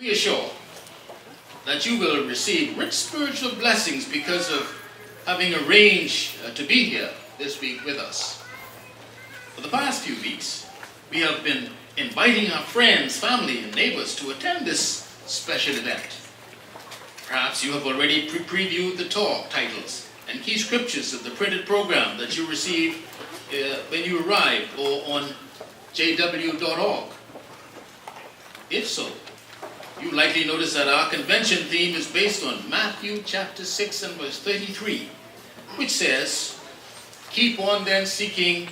We are sure that you will receive rich spiritual blessings because of having arranged to be here this week with us. For the past few weeks, we have been inviting our friends, family, and neighbors to attend this special event. Perhaps you have already previewed the talk titles and key scriptures of the printed program that you received when you arrived or on jw.org. If so, you likely notice that our convention theme is based on Matthew chapter 6 and verse 33, which says, "Keep on then seeking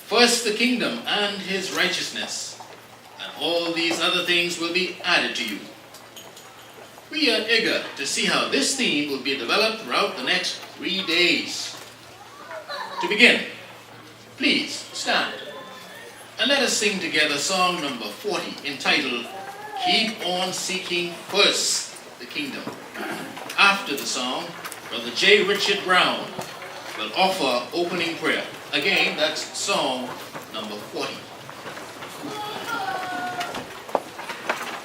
first the kingdom and his righteousness, and all these other things will be added to you." We are eager to see how this theme will be developed throughout the next 3 days. To begin, please stand and let us sing together song number 40, entitled, "Keep on Seeking First the Kingdom." After the song, Brother J. Richard Brown will offer opening prayer. Again, that's song number 40.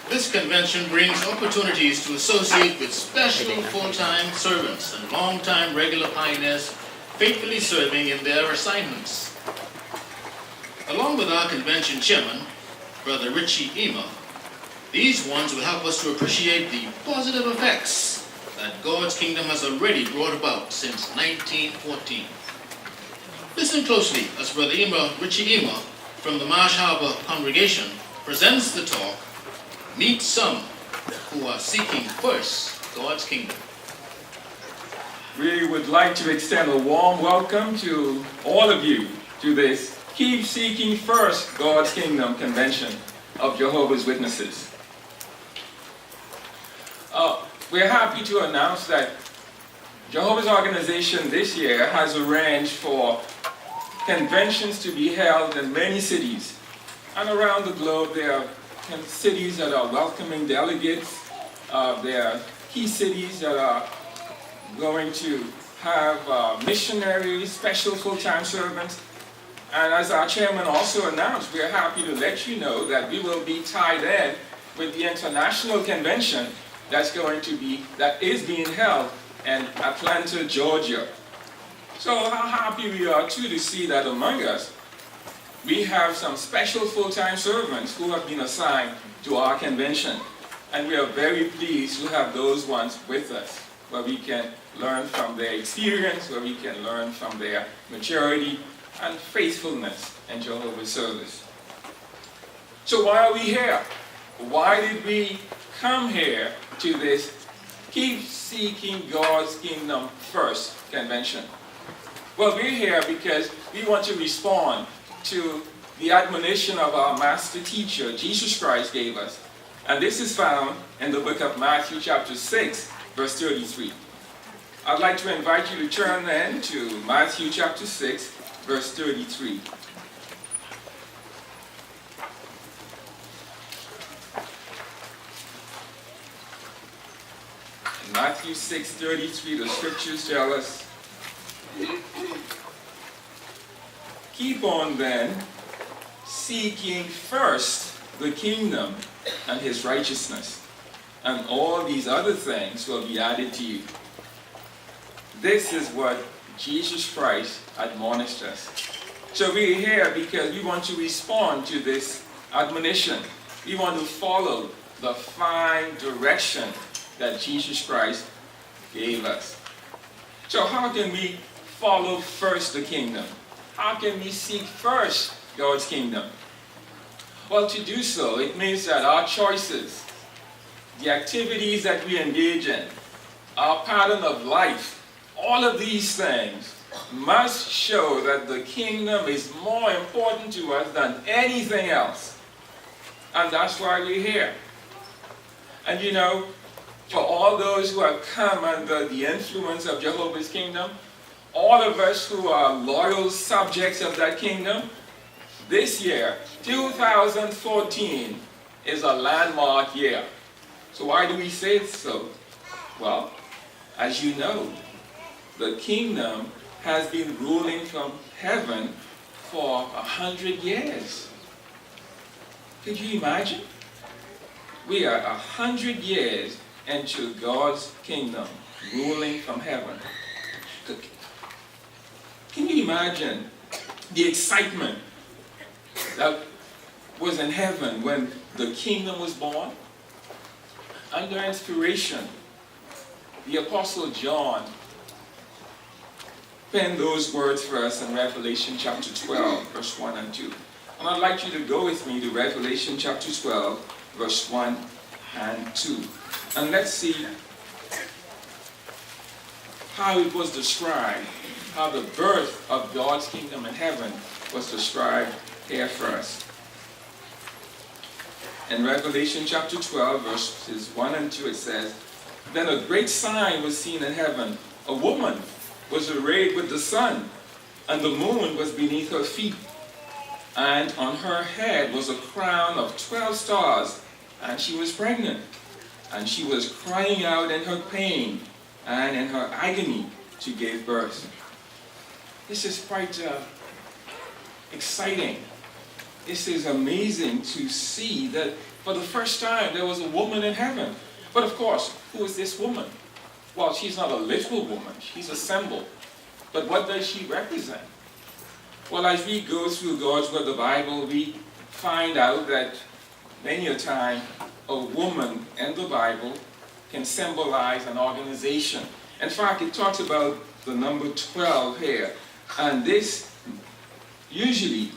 This convention brings opportunities to associate with special full-time servants and long-time regular pioneers faithfully serving in their assignments. Along with our convention chairman, Brother Richie Ema, these ones will help us to appreciate the positive effects that God's kingdom has already brought about since 1914. Listen closely as Brother Richie Ema from the Marsh Harbor congregation presents the talk, "Meet Some Who Are Seeking First God's Kingdom." We would like to extend a warm welcome to all of you to this Keep Seeking First God's Kingdom Convention of Jehovah's Witnesses. We're happy to announce that Jehovah's organization this year has arranged for conventions to be held in many cities. And around the globe, there are cities that are welcoming delegates. There are key cities that are going to have missionaries, special full-time servants. And as our chairman also announced, we are happy to let you know that we will be tied in with the international convention that is being held in Atlanta, Georgia. So how happy we are too to see that among us, we have some special full-time servants who have been assigned to our convention. And we are very pleased to have those ones with us, where we can learn from their experience, where we can learn from their maturity and faithfulness in Jehovah's service. So why are we here? Why did we come here to this Keep Seeking God's Kingdom First convention? Well, we're here because we want to respond to the admonition of our master teacher, Jesus Christ, gave us. And this is found in the book of Matthew chapter 6, verse 33. I'd like to invite you to turn then to Matthew chapter 6, verse 33. In Matthew 6:33, the scriptures tell us, "Keep on then seeking first the kingdom and his righteousness, and all these other things will be added to you." This is what Jesus Christ admonished us. So we're here because we want to respond to this admonition. We want to follow the fine direction that Jesus Christ gave us. So how can we follow first the kingdom? How can we seek first God's kingdom? Well, to do so, it means that our choices, the activities that we engage in, our pattern of life, all of these things must show that the kingdom is more important to us than anything else. And that's why we're here. And you know, for all those who have come under the influence of Jehovah's kingdom, all of us who are loyal subjects of that kingdom, this year, 2014, is a landmark year. So why do we say so? Well, as you know, the kingdom has been ruling from heaven for 100 years. Could you imagine? We are 100 years into God's kingdom, ruling from heaven. Can you imagine the excitement that was in heaven when the kingdom was born? Under inspiration, the Apostle John penned those words for us in Revelation chapter 12, verse 1 and 2. And I'd like you to go with me to Revelation chapter 12, verse 1 and 2. And let's see how it was described, how the birth of God's kingdom in heaven was described here first. In Revelation chapter 12, verses 1 and 2, it says, "Then a great sign was seen in heaven. A woman was arrayed with the sun, and the moon was beneath her feet. And on her head was a crown of 12 stars, and she was pregnant. And she was crying out in her pain and in her agony to give birth." This is quite exciting. This is amazing to see that for the first time there was a woman in heaven. But of course, who is this woman? Well, she's not a literal woman. She's a symbol. But what does she represent? Well, as we go through God's Word, the Bible, we find out that many a time a woman in the Bible can symbolize an organization. In fact, it talks about the number 12 here. And this usually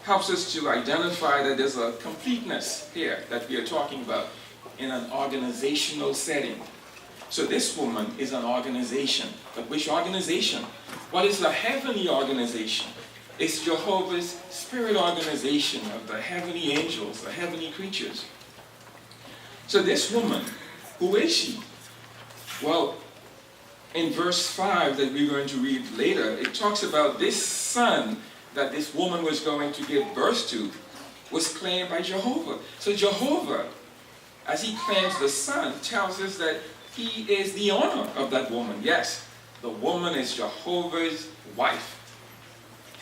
helps us to identify that there's a completeness here that we are talking about in an organizational setting. So this woman is an organization. But which organization? What is the heavenly organization? It's Jehovah's spirit organization of the heavenly angels, the heavenly creatures. So this woman, who is she? Well, in verse 5 that we're going to read later, it talks about this son that this woman was going to give birth to was claimed by Jehovah. So Jehovah, as he claims the son, tells us that he is the owner of that woman. Yes, the woman is Jehovah's wife.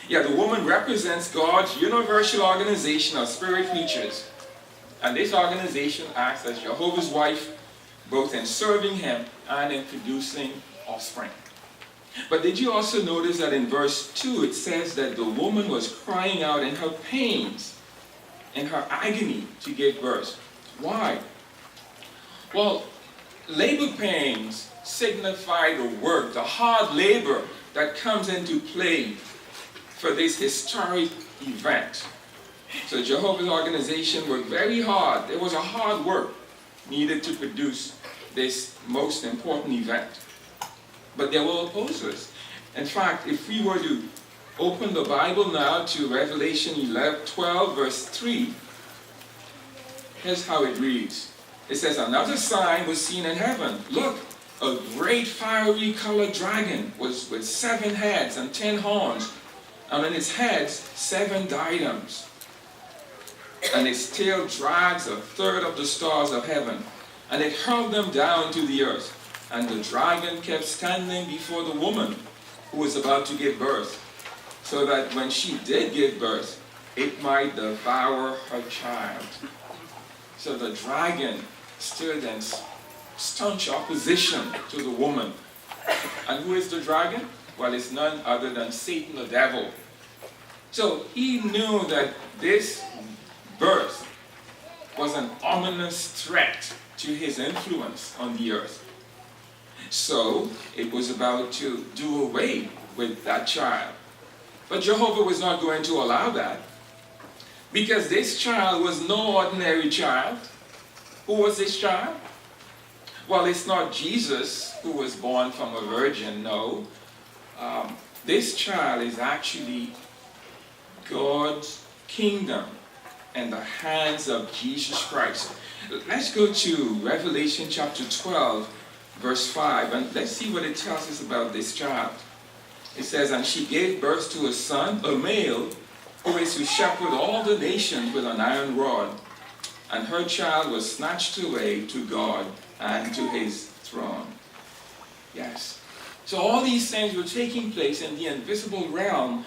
Yeah, the woman represents God's universal organization of spirit creatures. And this organization acts as Jehovah's wife, both in serving him and in producing offspring. But did you also notice that in verse 2 it says that the woman was crying out in her pains, in her agony to give birth? Why? Well, labor pains signify the work, the hard labor that comes into play for this historic event. So Jehovah's organization worked very hard. There was a hard work needed to produce this most important event. But there were opposers. In fact, if we were to open the Bible now to Revelation 12, verse 3, here's how it reads. It says, "Another sign was seen in heaven. Look, a great fiery colored dragon was with 7 heads and 10 horns, and on its heads 7 diadems. And its tail drags a third of the stars of heaven, and it hurled them down to the earth. And the dragon kept standing before the woman who was about to give birth, so that when she did give birth, it might devour her child." So the dragon stood in staunch opposition to the woman. And who is the dragon? Well, it's none other than Satan, the devil. So he knew that this birth was an ominous threat to his influence on the earth. So it was about to do away with that child. But Jehovah was not going to allow that, because this child was no ordinary child. Who was this child? Well, it's not Jesus who was born from a virgin, no. This child is actually God's kingdom in the hands of Jesus Christ. Let's go to Revelation chapter 12, verse 5, and let's see what it tells us about this child. It says, "And she gave birth to a son, a male, who is to shepherd all the nations with an iron rod. And her child was snatched away to God and to his throne." Yes. So all these things were taking place in the invisible realm,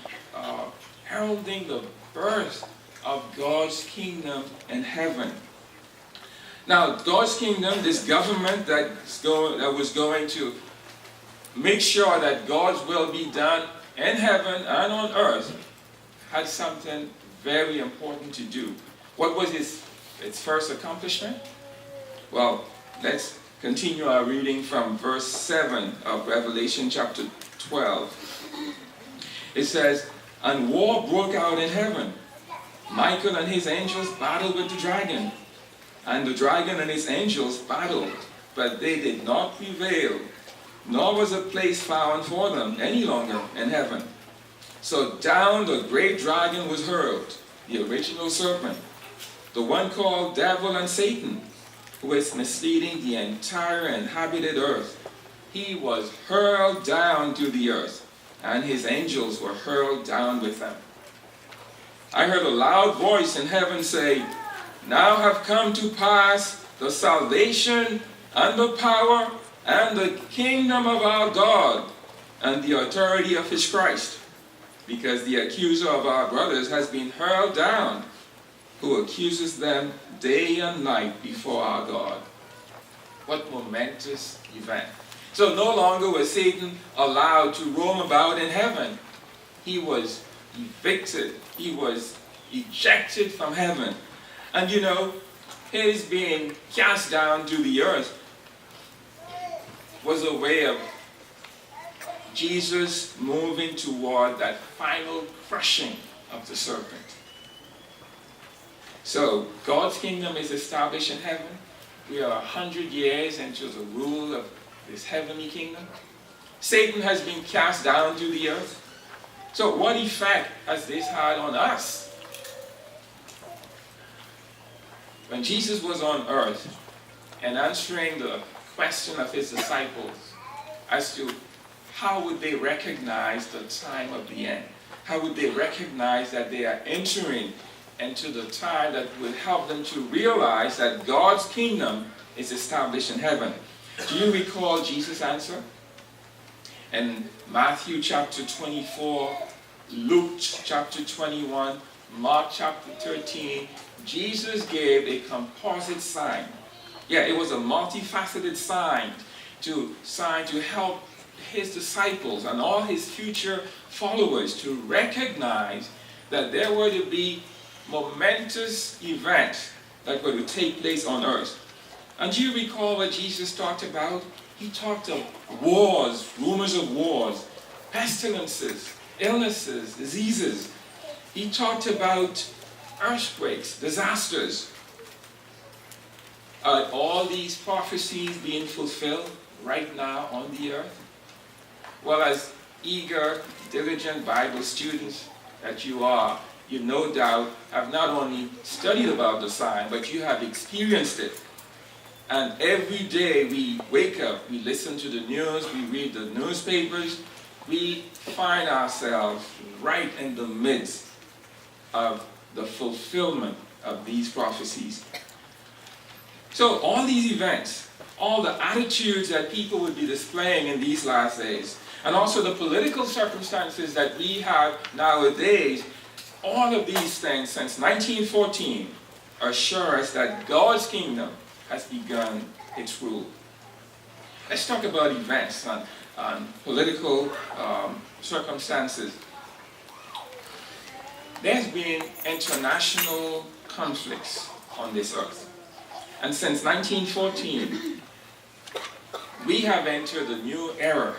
heralding the birth of God's kingdom in heaven. Now, God's kingdom, this government that was going to make sure that God's will be done in heaven and on earth, had something very important to do. What was its first accomplishment? Well, let's continue our reading from verse 7 of Revelation chapter 12. It says, "And war broke out in heaven. Michael and his angels battled with the dragon. And the dragon and his angels battled, but they did not prevail, nor was a place found for them any longer in heaven. So down the great dragon was hurled, the original serpent, the one called Devil and Satan, who is misleading the entire inhabited earth. He was hurled down to the earth, and his angels were hurled down with them. I heard a loud voice in heaven say, 'Now have come to pass the salvation and the power and the kingdom of our God and the authority of his Christ, because the accuser of our brothers has been hurled down, who accuses them day and night before our God.'" What momentous event. So no longer was Satan allowed to roam about in heaven. He was evicted. He was ejected from heaven. And you know, his being cast down to the earth was a way of Jesus moving toward that final crushing of the serpent. So God's kingdom is established in heaven. We are 100 years into the rule of this heavenly kingdom. Satan has been cast down to the earth. So what effect has this had on us? When Jesus was on earth and answering the question of his disciples as to how would they recognize the time of the end, how would they recognize that they are entering into the time that would help them to realize that God's kingdom is established in heaven. Do you recall Jesus' answer? In Matthew chapter 24, Luke chapter 21, Mark chapter 13, Jesus gave a composite sign. Yeah, it was a multifaceted sign to help his disciples and all his future followers to recognize that there were to be momentous events that were to take place on earth. And do you recall what Jesus talked about? He talked of wars, rumors of wars, pestilences, illnesses, diseases. He talked about earthquakes, disasters. Are all these prophecies being fulfilled right now on the earth? Well, as eager, diligent Bible students that you are, you no doubt have not only studied about the sign, but you have experienced it. And every day we wake up, we listen to the news, we read the newspapers, we find ourselves right in the midst of the fulfillment of these prophecies. So all these events, all the attitudes that people would be displaying in these last days, and also the political circumstances that we have nowadays, all of these things since 1914 assure us that God's kingdom has begun its rule. Let's talk about events and political circumstances. There's been international conflicts on this earth. And since 1914, we have entered a new era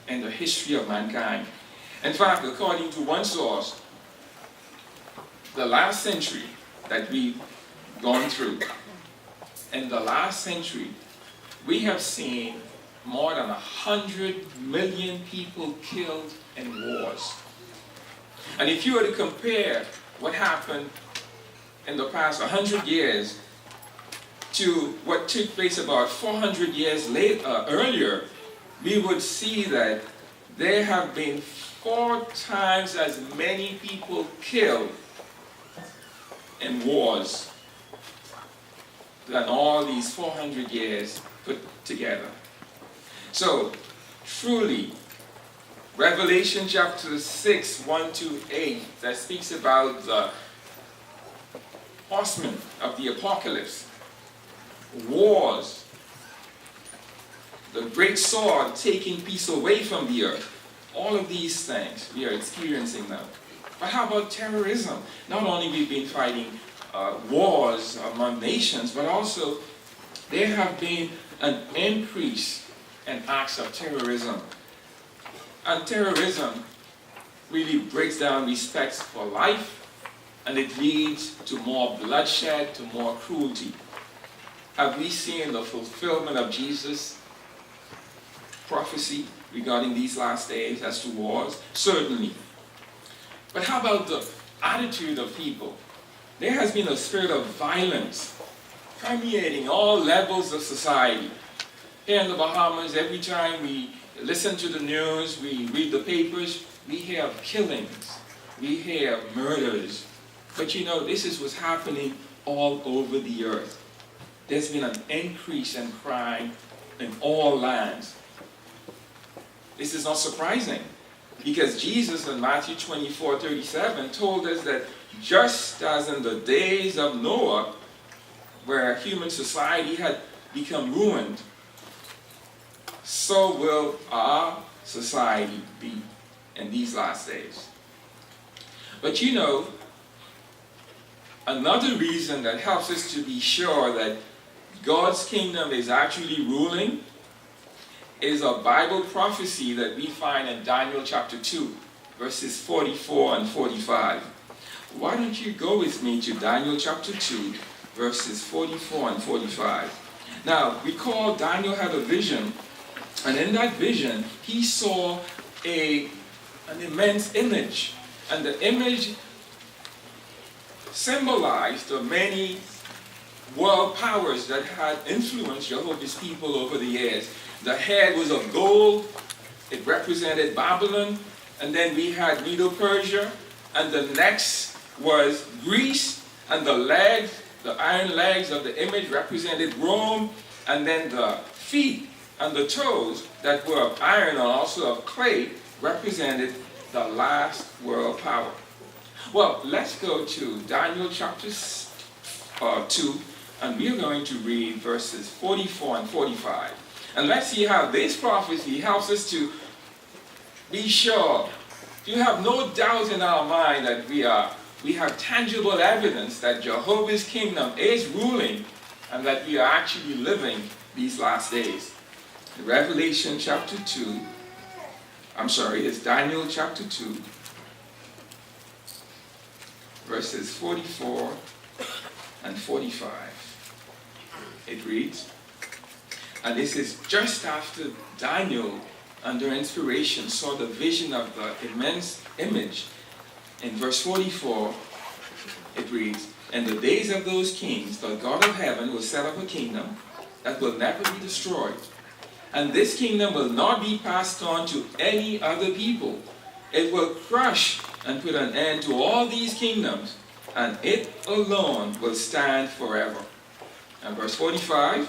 in the history of mankind. In fact, according to one source, the last century that we've gone through, in the last century, we have seen more than 100 million people killed in wars. And if you were to compare what happened in the past 100 years to what took place about 400 years earlier, we would see that there have been 4 times as many people killed in wars than all these 400 years put together. So, truly, Revelation chapter 6, 1 to 8, that speaks about the horsemen of the apocalypse. wars, the great sword taking peace away from the earth. All of these things we are experiencing now. But how about terrorism? Not only we've been fighting wars among nations, but also there have been an increase in acts of terrorism. And terrorism really breaks down respect for life, and it leads to more bloodshed, to more cruelty. Have we seen the fulfillment of Jesus' prophecy regarding these last days as to wars? Certainly. But how about the attitude of people? There has been a spirit of violence permeating all levels of society. Here in the Bahamas, every time we listen to the news, we read the papers, we hear of killings, we hear of murders. But you know, this is what's happening all over the earth. There's been an increase in crime in all lands. This is not surprising, because Jesus in Matthew 24:37 told us that just as in the days of Noah, where human society had become ruined, so will our society be in these last days. But you know, another reason that helps us to be sure that God's kingdom is actually ruling is a Bible prophecy that we find in Daniel chapter 2, verses 44 and 45. Why don't you go with me to Daniel chapter 2, verses 44 and 45. Now, recall Daniel had a vision, and in that vision, he saw an immense image. And the image symbolized the many world powers that had influenced Jehovah's people over the years. The head was of gold, it represented Babylon, and then we had Medo-Persia, and the next was Greece, and the legs, the iron legs of the image represented Rome, and then the feet and the toes that were of iron and also of clay represented the last world power. Well, let's go to Daniel chapter 2, and we're going to read verses 44 and 45. And let's see how this prophecy helps us to be sure, to have no doubt in our mind that we have tangible evidence that Jehovah's kingdom is ruling and that we are actually living these last days. Revelation chapter 2, it's Daniel chapter 2, verses 44 and 45. It reads, and this is just after Daniel, under inspiration, saw the vision of the immense image. In verse 44, it reads, in the days of those kings, the God of heaven will set up a kingdom that will never be destroyed. And this kingdom will not be passed on to any other people. It will crush and put an end to all these kingdoms, and it alone will stand forever. And verse 45,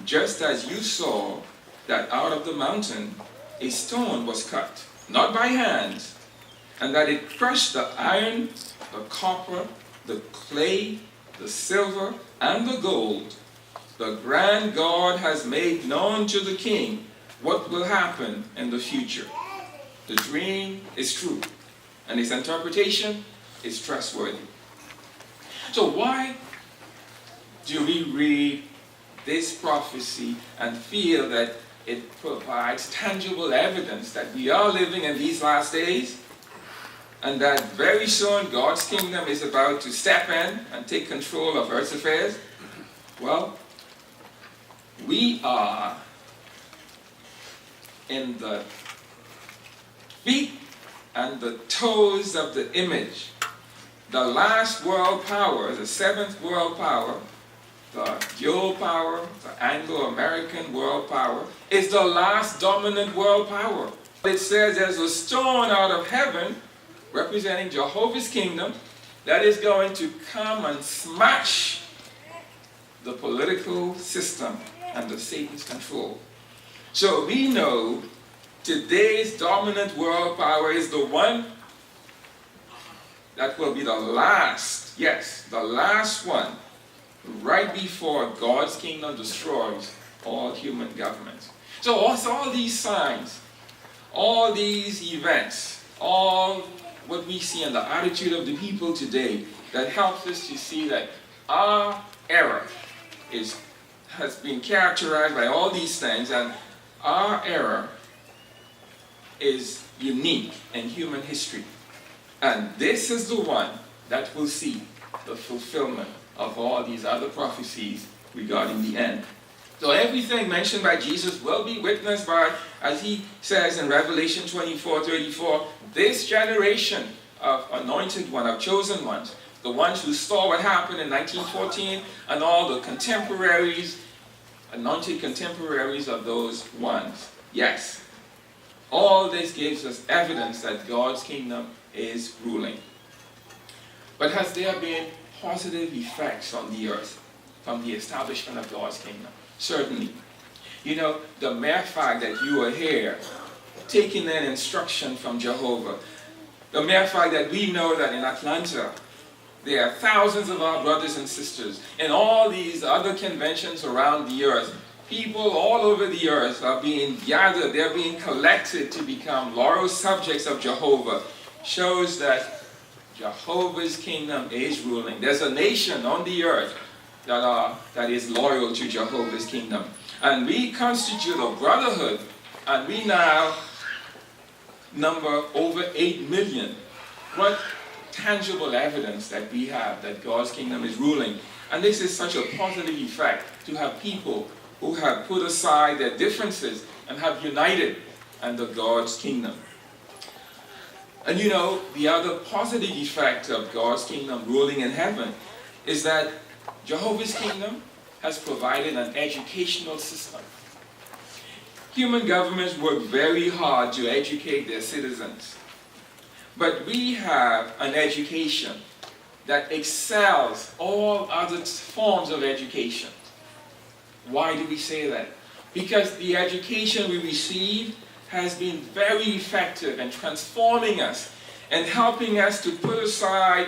just as you saw that out of the mountain a stone was cut, not by hands, and that it crushed the iron, the copper, the clay, the silver, and the gold, the grand God has made known to the king what will happen in the future. The dream is true, and its interpretation is trustworthy. So why do we read this prophecy and feel that it provides tangible evidence that we are living in these last days, and that very soon God's kingdom is about to step in and take control of earth's affairs? Well, we are in the feet and the toes of the image. The last world power, the seventh world power, the dual power, the Anglo-American world power, is the last dominant world power. It says there's a stone out of heaven representing Jehovah's kingdom that is going to come and smash the political system under Satan's control. So we know today's dominant world power is the one that will be the last, yes, the last one right before God's kingdom destroys all human governments. So all these signs, all these events, all what we see in the attitude of the people today, that helps us to see that our era has been characterized by all these things, and our era is unique in human history. And this is the one that will see the fulfillment of all these other prophecies regarding the end. So everything mentioned by Jesus will be witnessed by, as he says in Revelation 24:34, this generation of anointed one, of chosen ones, the ones who saw what happened in 1914, and all the contemporaries, anointed contemporaries of those ones. Yes, all this gives us evidence that God's kingdom is ruling. But has there been positive effects on the earth from the establishment of God's kingdom? Certainly. You know, the mere fact that you are here, taking in instruction from Jehovah, the mere fact that we know that in Atlanta, there are thousands of our brothers and sisters in all these other conventions around the earth. People all over the earth are being gathered, they're being collected to become loyal subjects of Jehovah. Shows that Jehovah's kingdom is ruling. There's a nation on the earth that is loyal to Jehovah's kingdom. And we constitute a brotherhood, and we now number over 8 million. What tangible evidence that we have that God's kingdom is ruling. And this is such a positive effect, to have people who have put aside their differences and have united under God's kingdom. And you know, the other positive effect of God's kingdom ruling in heaven is that Jehovah's kingdom has provided an educational system. Human governments work very hard to educate their citizens. But we have an education that excels all other forms of education. Why do we say that? Because the education we receive has been very effective in transforming us and helping us to put aside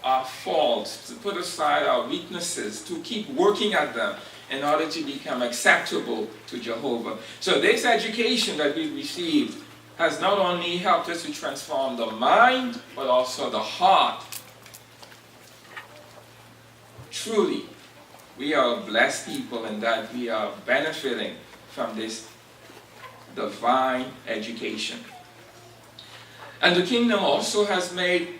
our faults, to put aside our weaknesses, to keep working at them in order to become acceptable to Jehovah. So this education that we've received has not only helped us to transform the mind, but also the heart. Truly, we are a blessed people in that we are benefiting from this divine education. And the kingdom also has made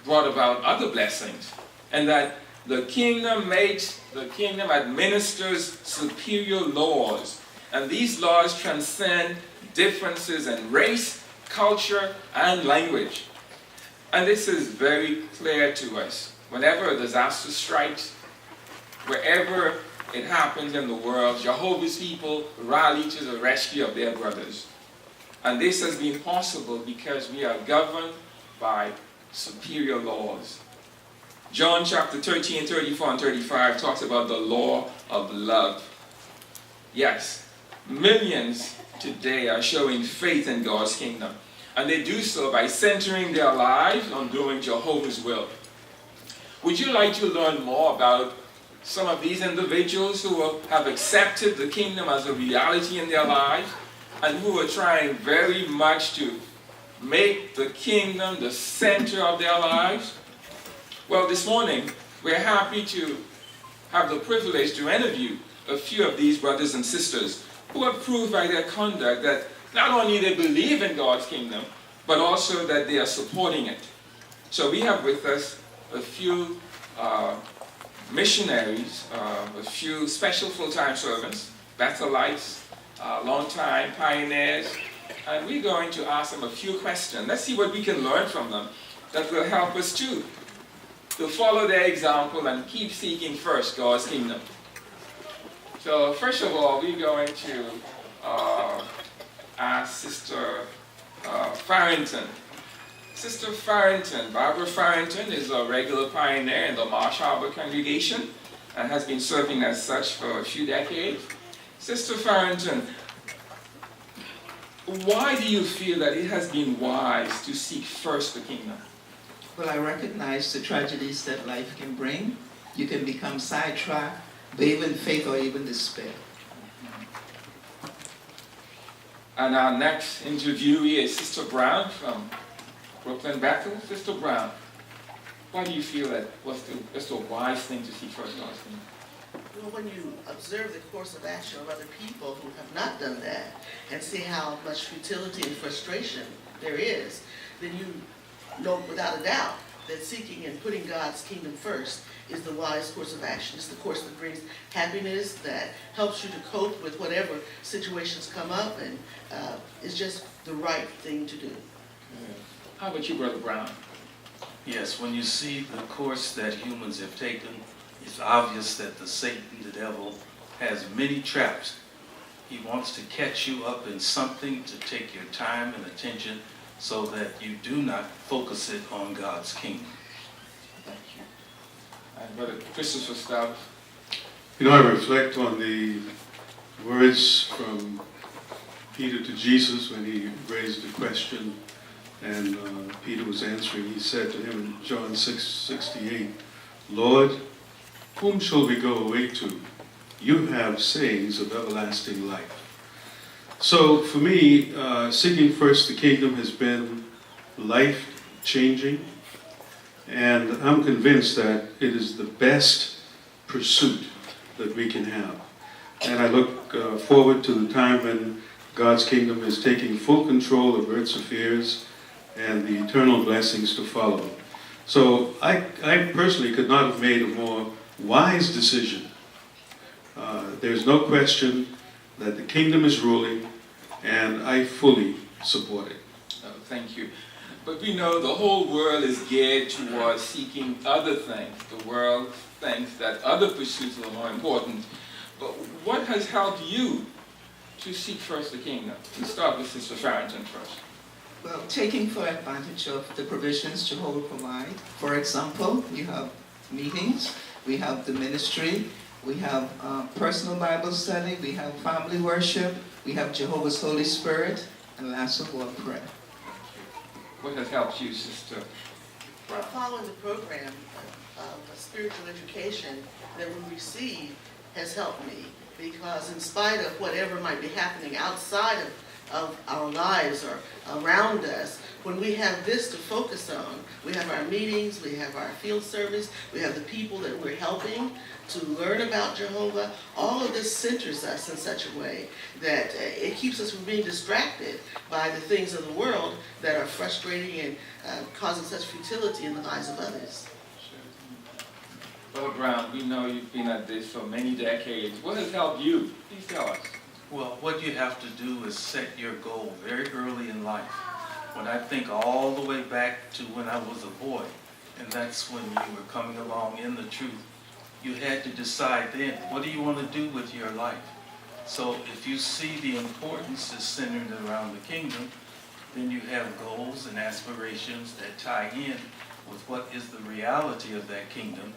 brought about other blessings, and that the kingdom administers superior laws, and these laws transcend differences in race, culture, and language. And this is very clear to us. Whenever a disaster strikes, wherever it happens in the world, Jehovah's people rally to the rescue of their brothers. And this has been possible because we are governed by superior laws. John chapter 13, 34 and 35 talks about the law of love. Yes, millions today are showing faith in God's kingdom. And they do so by centering their lives on doing Jehovah's will. Would you like to learn more about some of these individuals who have accepted the kingdom as a reality in their lives and who are trying very much to make the kingdom the center of their lives? Well, this morning, we're happy to have the privilege to interview a few of these brothers and sisters who have proved by their conduct that not only they believe in God's kingdom, but also that they are supporting it. So we have with us a few missionaries, a few special full-time servants, Bethelites, long-time pioneers, and we're going to ask them a few questions. Let's see what we can learn from them that will help us too to follow their example and keep seeking first God's kingdom. So first of all, we're going to ask Sister Farrington. Sister Farrington, Barbara Farrington, is a regular pioneer in the Marsh Harbor congregation and has been serving as such for a few decades. Sister Farrington, why do you feel that it has been wise to seek first the kingdom? Well, I recognize the tragedies that life can bring. You can become sidetracked, waver in faith or even despair. And our next interviewee is Sister Brown from Brooklyn Bethel. Sister Brown, why do you feel that was the wise thing to seek first God's kingdom? Well, when you observe the course of action of other people who have not done that and see how much futility and frustration there is, then you know without a doubt that seeking and putting God's kingdom first is the wise course of action. It's the course that brings happiness, that helps you to cope with whatever situations come up, and it's just the right thing to do. How about you, Brother Brown? Yes, when you see the course that humans have taken, it's obvious that Satan, the devil, has many traps. He wants to catch you up in something to take your time and attention so that you do not focus it on God's kingdom. Thank you. And Brother Christopher Stout. You know, I reflect on the words from Peter to Jesus when he raised the question and Peter was answering. He said to him in John 6:68, Lord, whom shall we go away to? You have sayings of everlasting life. So for me, seeking first the kingdom has been life-changing, and I'm convinced that it is the best pursuit that we can have. And I look forward to the time when God's kingdom is taking full control of earth's affairs and the eternal blessings to follow. So I personally could not have made a more wise decision. There's no question that the kingdom is ruling, and I fully support it. Oh, thank you. But we know the whole world is geared towards seeking other things. The world thinks that other pursuits are more important. But what has helped you to seek first the kingdom? Let's start with Sister Farrington first. Well, taking full advantage of the provisions Jehovah provide. For example, you have meetings, we have the ministry, we have personal Bible study, we have family worship, we have Jehovah's Holy Spirit, and last of all, prayer. What has helped you, Sister? Well, following the program of spiritual education that we receive has helped me, because in spite of whatever might be happening outside of our lives or around us, when we have this to focus on, we have our meetings, we have our field service, we have the people that we're helping to learn about Jehovah. All of this centers us in such a way that it keeps us from being distracted by the things of the world that are frustrating and causing such futility in the lives of others. Brother Brown, we know you've been at this for many decades. What has helped you? Please tell us. Well, what you have to do is set your goal very early in life. When I think all the way back to when I was a boy, and that's when you were coming along in the truth, you had to decide then, what do you want to do with your life? So if you see the importance is centered around the kingdom, then you have goals and aspirations that tie in with what is the reality of that kingdom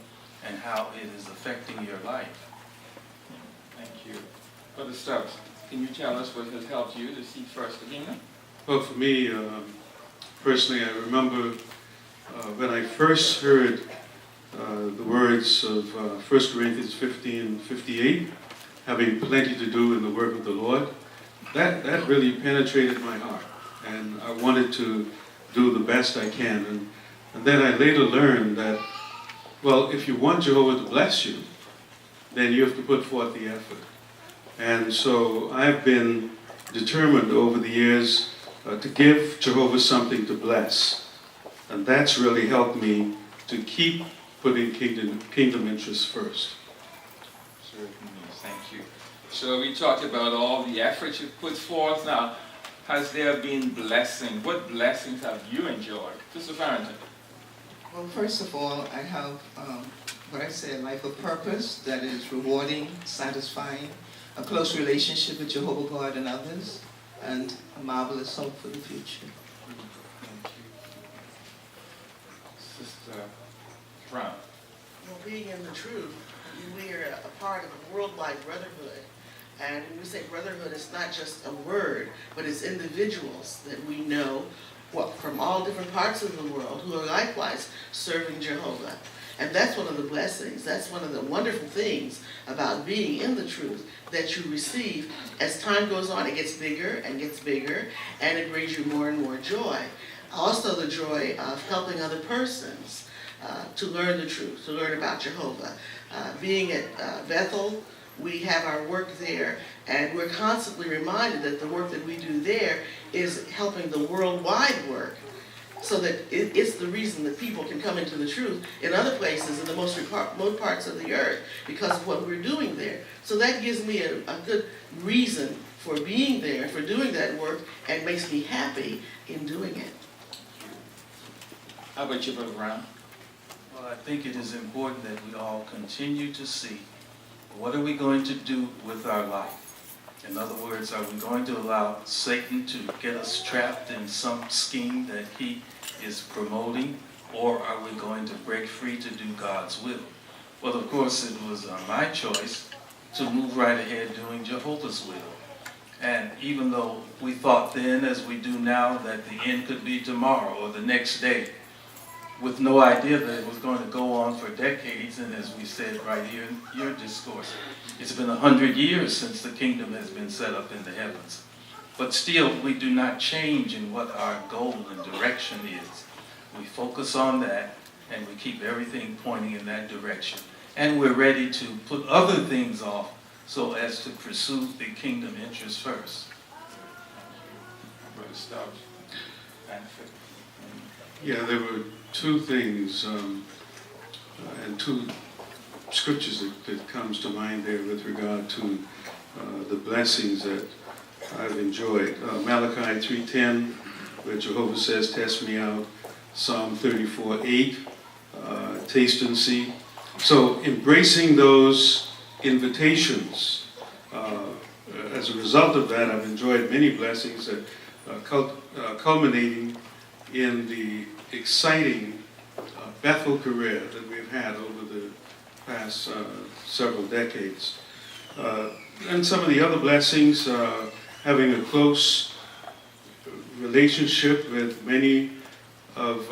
and how it is affecting your life. Thank you. Brother Stubbs, can you tell us what has helped you to seek first the kingdom? Well, for me, personally, I remember when I first heard the words of 1 Corinthians 15:58, having plenty to do in the work of the Lord, that really penetrated my heart. And I wanted to do the best I can. And then I later learned that, well, if you want Jehovah to bless you, then you have to put forth the effort. And so I've been determined over the years to give Jehovah something to bless. And that's really helped me to keep putting kingdom interests first. Certainly, thank you. So we talked about all the efforts you put forth. Now, has there been blessing? What blessings have you enjoyed? Sister Farrington. Well, first of all, I have what I say, a life of purpose that is rewarding, satisfying, a close relationship with Jehovah God and others, and a marvelous hope for the future. Thank you. Sister Brown. Well, being in the truth, we are a part of a worldwide brotherhood. And when we say brotherhood, it's not just a word, but it's individuals that we know from all different parts of the world who are likewise serving Jehovah. And that's one of the blessings, that's one of the wonderful things about being in the truth that you receive. As time goes on, it gets bigger, and it brings you more and more joy. Also the joy of helping other persons to learn the truth, to learn about Jehovah. Being at Bethel, we have our work there, and we're constantly reminded that the work that we do there is helping the worldwide work, so that it's the reason that people can come into the truth in other places in the most remote parts of the earth because of what we're doing there. So that gives me a good reason for being there, for doing that work, and makes me happy in doing it. How about you, Brother Brown? Well, I think it is important that we all continue to see what are we going to do with our life. In other words, are we going to allow Satan to get us trapped in some scheme that he is promoting, or are we going to break free to do God's will? Well, of course, it was my choice to move right ahead doing Jehovah's will. And even though we thought then, as we do now, that the end could be tomorrow or the next day, with no idea that it was going to go on for decades, and as we said right here in your discourse, it's been 100 years since the kingdom has been set up in the heavens. But still, we do not change in what our goal and direction is. We focus on that, and we keep everything pointing in that direction. And we're ready to put other things off so as to pursue the kingdom interest first. Brother Stubbs. Yeah, there were two things and two scriptures that comes to mind there with regard to the blessings that I've enjoyed. Malachi 3:10, where Jehovah says, "Test me out." Psalm 34:8, taste and see. So embracing those invitations, as a result of that, I've enjoyed many blessings that culminating in the exciting Bethel career that we've had over the past several decades. And some of the other blessings, having a close relationship with many of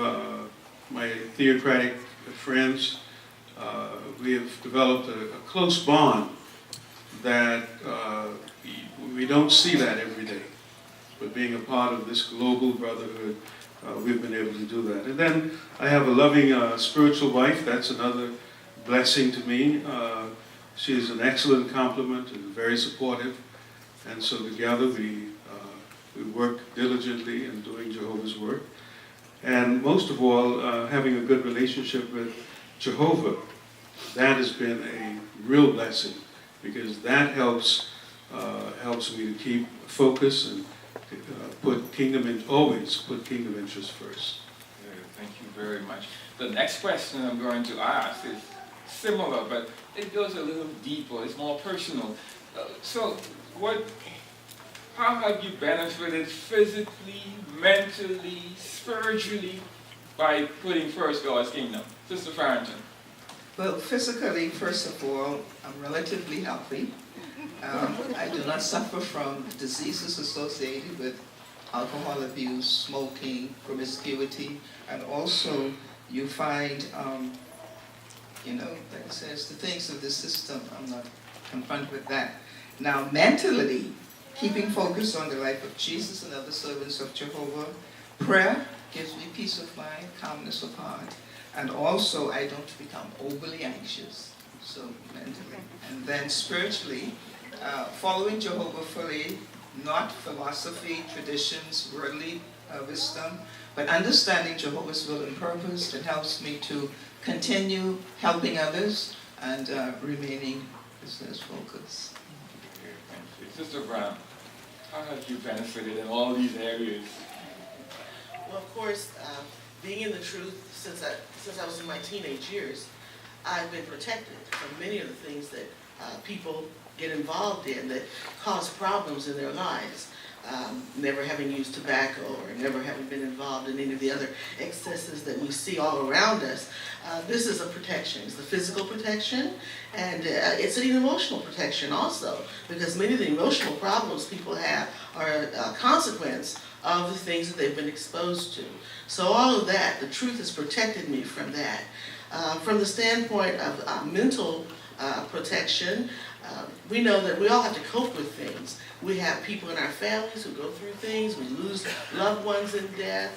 my theocratic friends. We have developed a close bond that we don't see that every day. But being a part of this global brotherhood, we've been able to do that. And then I have a loving spiritual wife. That's another blessing to me. She is an excellent complement and very supportive. And so together we work diligently in doing Jehovah's work. And most of all, having a good relationship with Jehovah. That has been a real blessing, because that helps me to keep focus and always put kingdom interest first. Thank you very much. The next question I'm going to ask is similar, but it goes a little deeper. It's more personal. How have you benefited physically, mentally, spiritually by putting first God's kingdom? Sister Farrington. Well, physically, first of all, I'm relatively healthy. I do not suffer from diseases associated with alcohol abuse, smoking, promiscuity, and also you find, like it says, the things of the system, I'm not confronted with that. Now, mentally, keeping focus on the life of Jesus and other servants of Jehovah, prayer gives me peace of mind, calmness of heart, and also I don't become overly anxious, so mentally. And then spiritually, following Jehovah fully, not philosophy, traditions, worldly wisdom, but understanding Jehovah's will and purpose that helps me to continue helping others and remaining business focused. Sister Brown, how have you benefited in all these areas? Well, of course, being in the truth since I was in my teenage years, I've been protected from many of the things that people get involved in that cause problems in their lives. never having used tobacco or never having been involved in any of the other excesses that we see all around us. This is a protection. It's the physical protection, and it's an emotional protection also, because many of the emotional problems people have are a consequence of the things that they've been exposed to. So all of that, the truth has protected me from that. From the standpoint of mental protection, we know that we all have to cope with things. We have people in our families who go through things. We lose loved ones in death.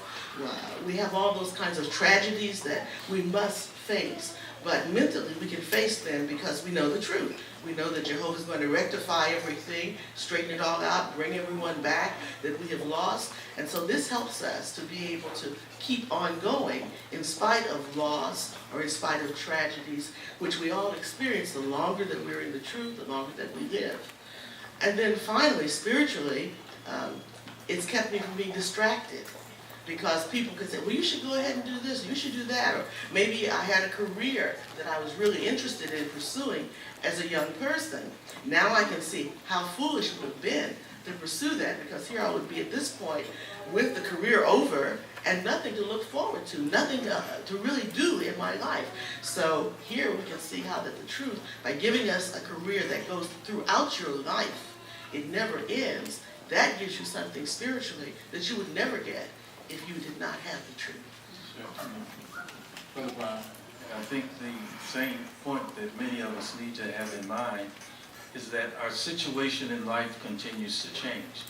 We have all those kinds of tragedies that we must face. But mentally, we can face them because we know the truth. We know that Jehovah is going to rectify everything, straighten it all out, bring everyone back that we have lost. And so this helps us to be able to keep on going in spite of loss or in spite of tragedies, which we all experience the longer that we're in the truth, the longer that we live. And then finally, spiritually, it's kept me from being distracted. Because people could say, well, you should go ahead and do this, you should do that. Or maybe I had a career that I was really interested in pursuing as a young person. Now I can see how foolish it would have been to pursue that, because here I would be at this point with the career over and nothing to look forward to, nothing to really do in my life. So here we can see how that the truth, by giving us a career that goes throughout your life, it never ends, that gives you something spiritually that you would never get if you did not have the truth. Brother Brown, I think the same point that many of us need to have in mind is that our situation in life continues to change.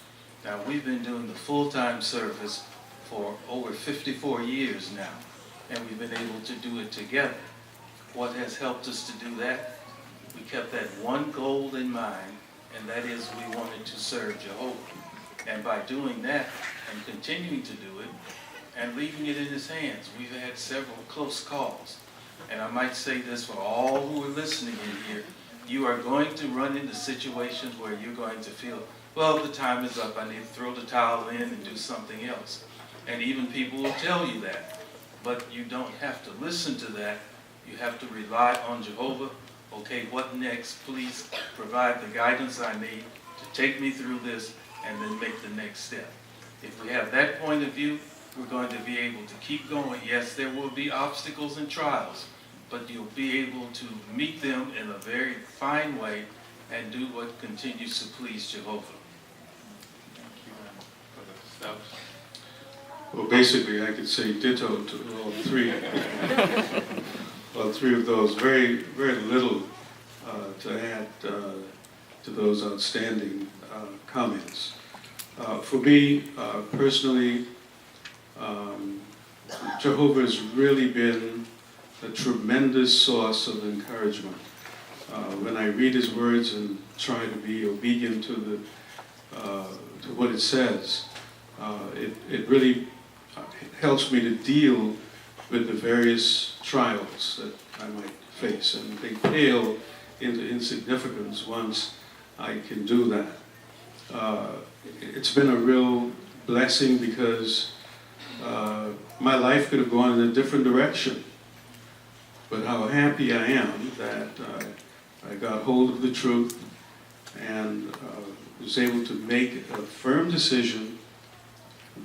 Now, we've been doing the full-time service for over 54 years now, and we've been able to do it together. What has helped us to do that? We kept that one goal in mind, and that is we wanted to serve Jehovah. And by doing that and continuing to do it and leaving it in his hands, we've had several close calls. And I might say this for all who are listening in here, you are going to run into situations where you're going to feel, well, the time is up, I need to throw the towel in and do something else. And even people will tell you that. But you don't have to listen to that. You have to rely on Jehovah. Okay, what next? Please provide the guidance I need to take me through this and then make the next step. If we have that point of view, we're going to be able to keep going. Yes, there will be obstacles and trials, but you'll be able to meet them in a very fine way and do what continues to please Jehovah. Thank you, Brother Stubbs. Well, basically, I could say ditto to all three. All three of those. Very, very little to add to those outstanding comments. For me, personally, Jehovah has really been a tremendous source of encouragement. When I read his words and try to be obedient to what it says, it really helps me to deal with the various trials that I might face, and they pale into insignificance once I can do that. It's been a real blessing because my life could have gone in a different direction, but how happy I am that I got hold of the truth and was able to make a firm decision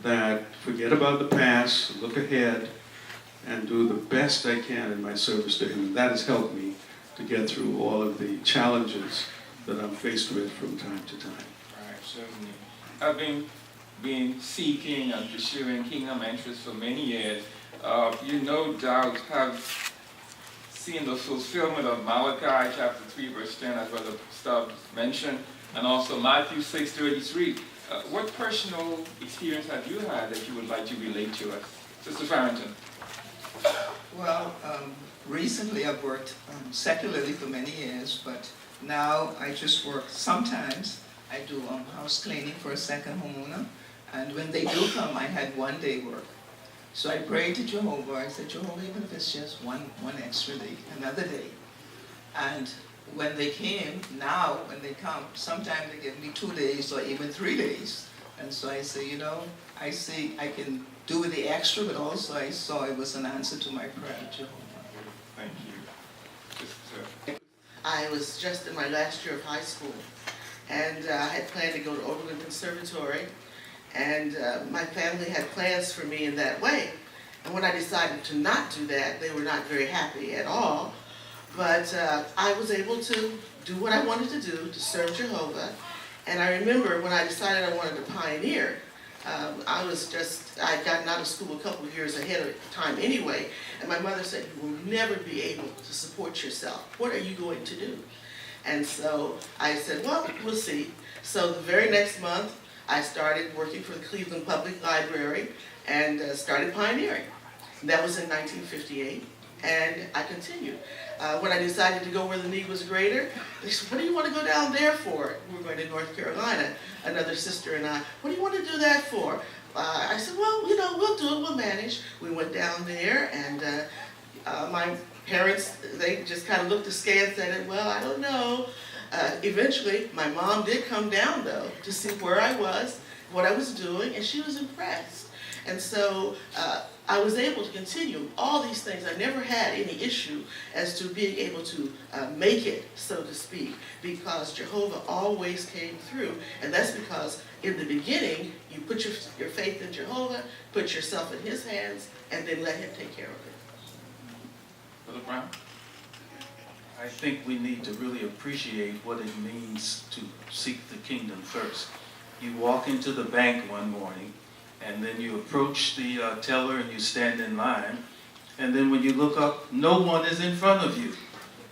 that forget about the past, look ahead, and do the best I can in my service to him. And that has helped me to get through all of the challenges that I'm faced with from time to time. Right, certainly. Having been seeking and pursuing kingdom interests for many years, you no doubt have seen the fulfillment of Malachi chapter 3 verse 10, as Brother Stubbs mentioned, and also Matthew 6:33. What personal experience have you had that you would like to relate to us? Sister Farrington. Well, recently I've worked secularly for many years, but now I just work sometimes. I do house cleaning for a second homeowner, and when they do come, I had 1 day work. So I prayed to Jehovah. I said, Jehovah, even if it's just one extra day, another day. And when they came, now when they come, sometimes they give me 2 days or even 3 days. And so I say, you know, I see I can do with the extra, but also I saw it was an answer to my prayer to Jehovah. Thank you. Sister. I was just in my last year of high school, and I had planned to go to Oberlin Conservatory And my family had plans for me in that way. And when I decided to not do that, they were not very happy at all. But I was able to do what I wanted to do, to serve Jehovah. And I remember when I decided I wanted to pioneer, I'd gotten out of school a couple of years ahead of time anyway, and my mother said, "You will never be able to support yourself. What are you going to do?" And so I said, "Well, we'll see." So the very next month, I started working for the Cleveland Public Library and started pioneering. That was in 1958, and I continued. When I decided to go where the need was greater, they said, "What do you want to go down there for?" We were going to North Carolina, another sister and I. "What do you want to do that for?" I said, "Well, we'll do it, we'll manage." We went down there, and my parents, they just kind of looked askance at it. "Well, I don't know." Eventually, my mom did come down, though, to see where I was, what I was doing, and she was impressed. And so I was able to continue all these things. I never had any issue as to being able to make it, so to speak, because Jehovah always came through. And that's because in the beginning, you put your faith in Jehovah, put yourself in his hands, and then let him take care of it. Brother Brown? I think we need to really appreciate what it means to seek the kingdom first. You walk into the bank one morning, and then you approach the teller and you stand in line, and then when you look up, no one is in front of you.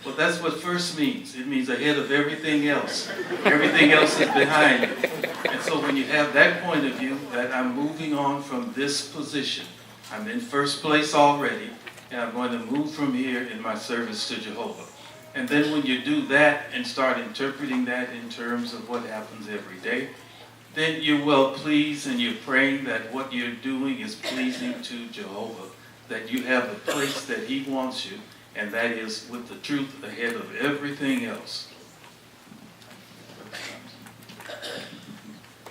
Well, that's what first means. It means ahead of everything else. Everything else is behind you. And so when you have that point of view, that I'm moving on from this position, I'm in first place already, and I'm going to move from here in my service to Jehovah. And then when you do that and start interpreting that in terms of what happens every day, then you're well pleased and you're praying that what you're doing is pleasing to Jehovah, that you have the place that he wants you, and that is with the truth ahead of everything else.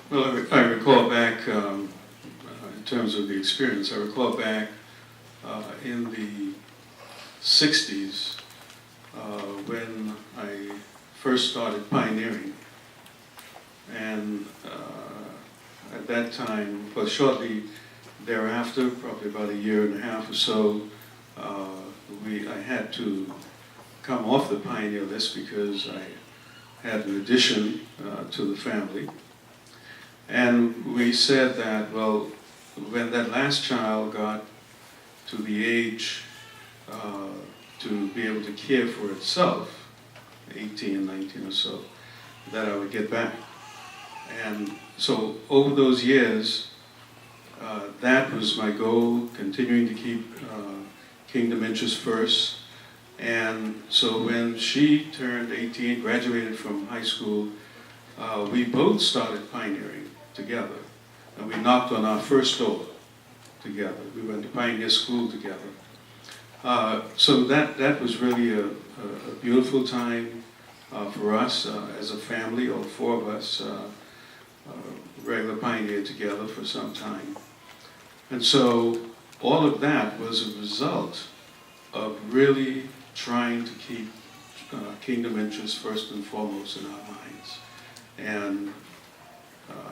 Well, I recall back, in terms of the experience, I recall back in the 60s when I first started pioneering. And at that time, well, shortly thereafter, probably about a year and a half or so, I had to come off the pioneer list because I had an addition to the family. And we said that, well, when that last child got to the age to be able to care for itself, 18, 19 or so, that I would get back. And so over those years, that was my goal, continuing to keep kingdom interests first. And so when she turned 18, graduated from high school, we both started pioneering together. And we knocked on our first door together. We went to pioneer school together. So that was really a beautiful time for us as a family, all four of us, regular pioneered together for some time. And so all of that was a result of really trying to keep kingdom interests first and foremost in our minds. And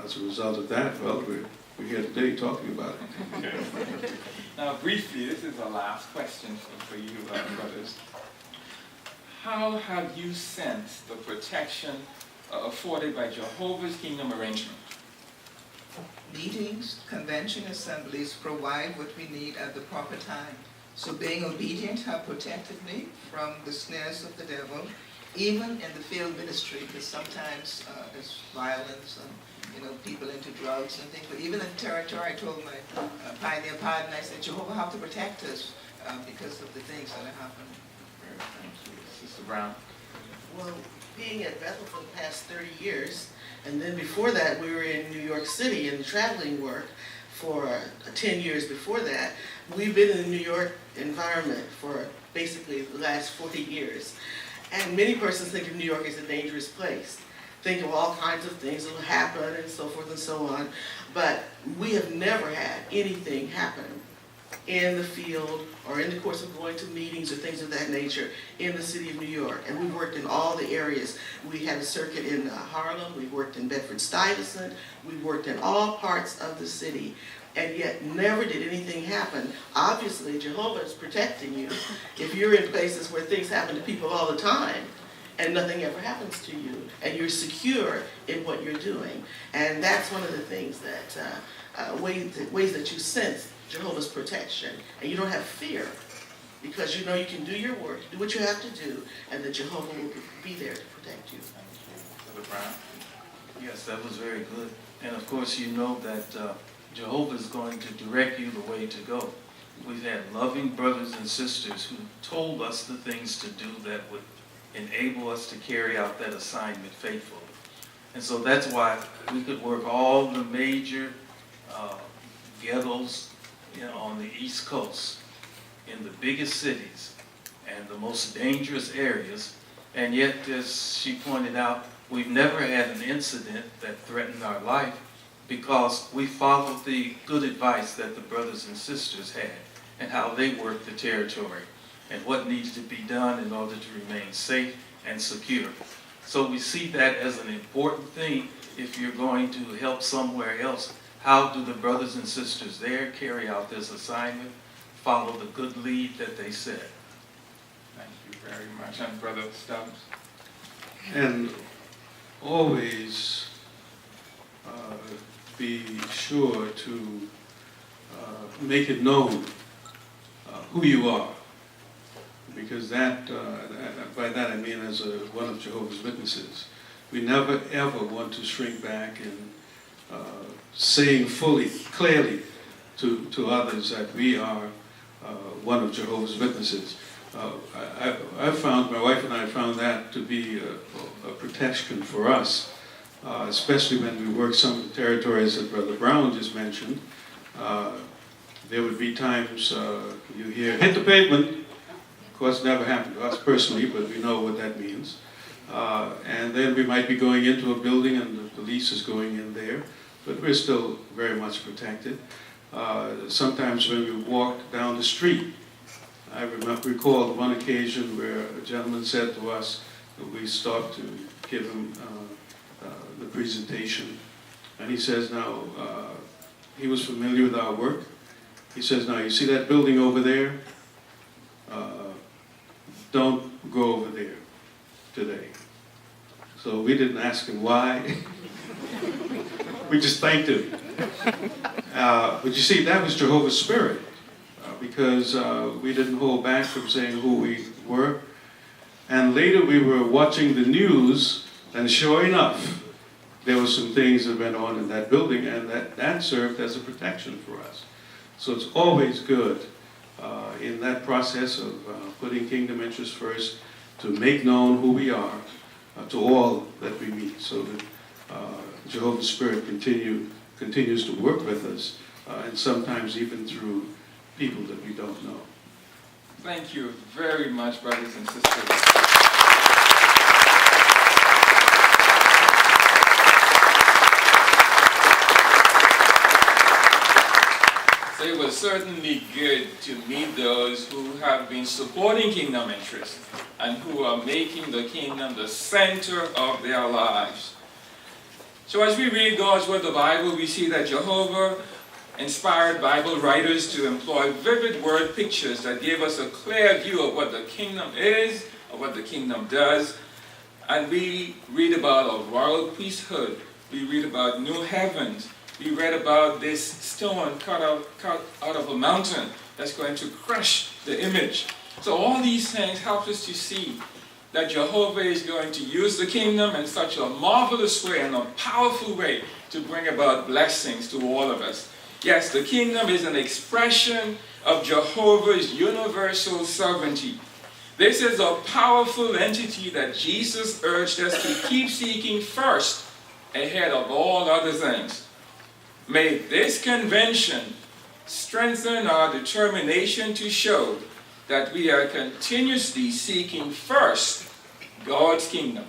as a result of that, well, we're here today talking about it. Now, briefly, this is the last question for you, brothers. How have you sensed the protection afforded by Jehovah's Kingdom arrangement? Meetings, convention assemblies provide what we need at the proper time. So being obedient have protected me from the snares of the devil, even in the field ministry, because sometimes there's violence and people into drugs and things. But even in territory, I told my pioneer partner, I said, Jehovah have to protect us because of the things that are happening. Thank you. Sister Brown. Well, being at Bethel for the past 30 years, and then before that we were in New York City in traveling work for 10 years before that. We've been in the New York environment for basically the last 40 years. And many persons think of New York as a dangerous place. Think of all kinds of things that will happen and so forth and so on. But we have never had anything happen in the field or in the course of going to meetings or things of that nature in the city of New York. And we worked in all the areas. We had a circuit in Harlem, we worked in Bedford-Stuyvesant, we worked in all parts of the city, and yet never did anything happen. Obviously, Jehovah is protecting you if you're in places where things happen to people all the time and nothing ever happens to you, and you're secure in what you're doing. And that's one of the things that, ways that you sense Jehovah's protection. And you don't have fear, because you know you can do your work, do what you have to do, and that Jehovah will be there to protect you. Brother Brown? Yes, that was very good. And of course, you know that Jehovah is going to direct you the way to go. We've had loving brothers and sisters who told us the things to do that would enable us to carry out that assignment faithfully. And so that's why we could work all the major ghettos, on the East Coast, in the biggest cities and the most dangerous areas, and yet, as she pointed out, we've never had an incident that threatened our life because we followed the good advice that the brothers and sisters had and how they worked the territory and what needs to be done in order to remain safe and secure. So we see that as an important thing if you're going to help somewhere else. How do the brothers and sisters there carry out this assignment, follow the good lead that they set? Thank you very much. And Brother Stubbs? And always be sure to make it known who you are, because that, by that I mean as one of Jehovah's Witnesses. We never ever want to shrink back and saying clearly to others that we are one of Jehovah's Witnesses. I found, my wife and I found that to be a protection for us, especially when we work some of the territories that Brother Brown just mentioned. There would be times you hear, hit the pavement. Of course, it never happened to us personally, but we know what that means. And then we might be going into a building and the police is going in there, but we're still very much protected. Sometimes when we walk down the street, I recall one occasion where a gentleman said to us, we stopped to give him the presentation, and he says, now, he was familiar with our work. He says, now, you see that building over there? Don't go over there today. So we didn't ask him why. We just thanked him. But you see, that was Jehovah's Spirit, because we didn't hold back from saying who we were. And later we were watching the news, and sure enough, there were some things that went on in that building, and that served as a protection for us. So it's always good in that process of putting kingdom interests first to make known who we are to all that we meet, so that Jehovah's Spirit continues to work with us, and sometimes even through people that we don't know. Thank you very much, brothers and sisters. So it was certainly good to meet those who have been supporting kingdom interests and who are making the kingdom the center of their lives. So as we read God's Word, the Bible, we see that Jehovah inspired Bible writers to employ vivid word pictures that give us a clear view of what the kingdom is, of what the kingdom does. And we read about a royal priesthood. We read about new heavens. We read about this stone cut out of a mountain that's going to crush the image. So all these things help us to see that Jehovah is going to use the kingdom in such a marvelous way and a powerful way to bring about blessings to all of us. Yes, the kingdom is an expression of Jehovah's universal sovereignty. This is a powerful entity that Jesus urged us to keep seeking first ahead of all other things. May this convention strengthen our determination to show that we are continuously seeking first God's kingdom